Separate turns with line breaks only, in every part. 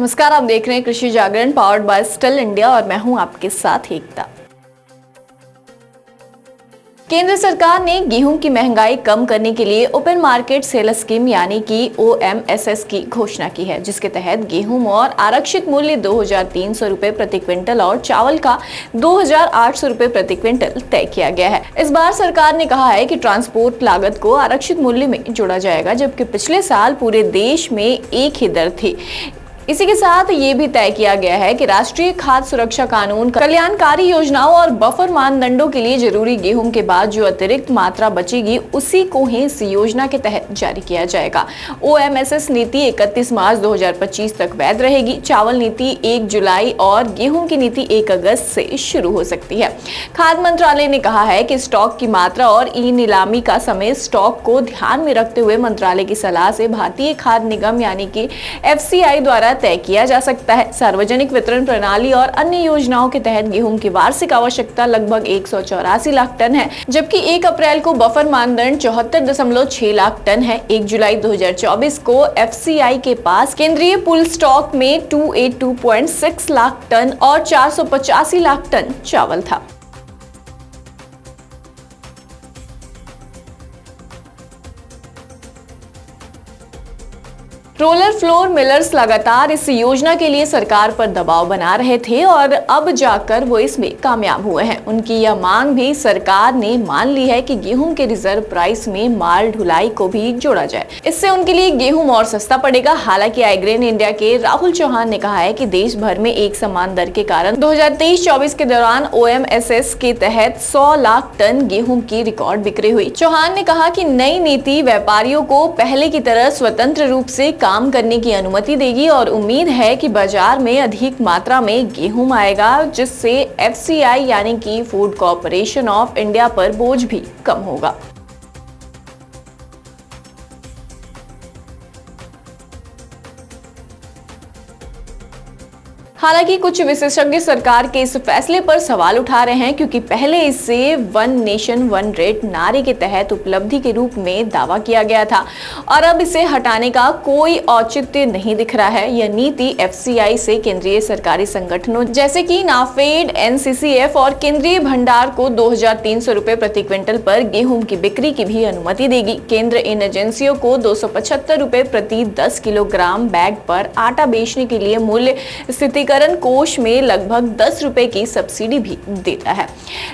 नमस्कार, आप देख रहे हैं कृषि जागरण पावर्ड बाय स्टिल इंडिया और मैं हूं आपके साथ एकता। केंद्र सरकार ने गेहूं की महंगाई कम करने के लिए ओपन मार्केट सेल स्कीम यानी कि OMSS की घोषणा की है, जिसके तहत गेहूं और आरक्षित मूल्य 2300 रुपए प्रति क्विंटल और चावल का 2800 रुपए प्रति क्विंटल तय किया गया है। इस बार सरकार ने कहा है कि ट्रांसपोर्ट लागत को आरक्षित मूल्य में जोड़ा जाएगा, जबकि पिछले साल पूरे देश में एक ही दर थी। इसी के साथ ये भी तय किया गया है कि राष्ट्रीय खाद्य सुरक्षा कानून, कल्याणकारी योजनाओं और बफर मानदंडों के लिए जरूरी गेहूं के बाद जो अतिरिक्त मात्रा बचेगी उसी को ही इस योजना के तहत जारी किया जाएगा। OMSS नीति 31 मार्च 2025 तक वैध रहेगी। चावल नीति 1 जुलाई और गेहूं की नीति 1 अगस्त से शुरू हो सकती है। खाद्य मंत्रालय ने कहा है कि स्टॉक की मात्रा और ई नीलामी का समय स्टॉक को ध्यान में रखते हुए मंत्रालय की सलाह से भारतीय खाद्य निगम यानी कि FCI द्वारा तय किया जा सकता है। सार्वजनिक वितरण प्रणाली और अन्य योजनाओं के तहत गेहूं की वार्षिक आवश्यकता लगभग 184 लाख टन है, जबकि 1 अप्रैल को बफर मानदंड 74.6 लाख टन है। 1 जुलाई 2024 को FCI के पास केंद्रीय पुल स्टॉक में 282.6 लाख टन और 485 लाख टन चावल था। रोलर फ्लोर मिलर्स लगातार इस योजना के लिए सरकार पर दबाव बना रहे थे और अब जाकर वो इसमें कामयाब हुए हैं। उनकी यह मांग भी सरकार ने मान ली है कि गेहूं के रिजर्व प्राइस में माल ढुलाई को भी जोड़ा जाए। इससे उनके लिए गेहूं और सस्ता पड़ेगा। हालांकि एग्रेन इंडिया के राहुल चौहान ने कहा है कि देश भर में एक समान दर के कारण 2023-24 के दौरान OMSS के तहत 100 लाख टन गेहूं की रिकॉर्ड बिक्री हुई। चौहान ने कहा कि नई नीति व्यापारियों को पहले की तरह स्वतंत्र रूप से काम करने की अनुमति देगी और उम्मीद है कि बाजार में अधिक मात्रा में गेहूं आएगा, जिससे FCI यानी कि फूड कॉर्पोरेशन ऑफ इंडिया पर बोझ भी कम होगा। हालांकि कुछ विशेषज्ञ सरकार के इस फैसले पर सवाल उठा रहे हैं, क्योंकि पहले इसे वन नेशन वन रेट नारे के तहत उपलब्धि के रूप में दावा किया गया था और अब इसे हटाने का कोई औचित्य नहीं दिख रहा है। यह नीति FCI से केंद्रीय सरकारी संगठनों जैसे कि नाफेड, NCCF और केंद्रीय भंडार को 2300 रुपए प्रति क्विंटल पर गेहूं की बिक्री की भी अनुमति देगी। केंद्र इन एजेंसियों को 275 रुपए प्रति 10 किलोग्राम बैग पर आटा बेचने के लिए मूल्य स्थितिकरण कोष में लगभग 10 रुपए की सब्सिडी भी देता है।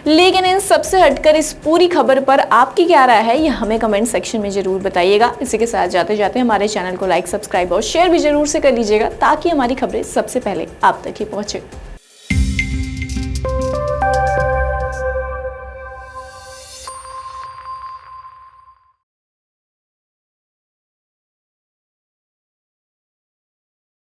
लेकिन इन सबसे हटकर इस पूरी खबर पर आपकी क्या राय है, यह हमें कमेंट सेक्शन में जरूर बताइएगा। इसी के साथ जाते जाते हमारे चैनल को लाइक, सब्सक्राइब और शेयर भी जरूर से कर लीजिएगा, ताकि हमारी खबरें सबसे पहले आप तक ही पहुंचे।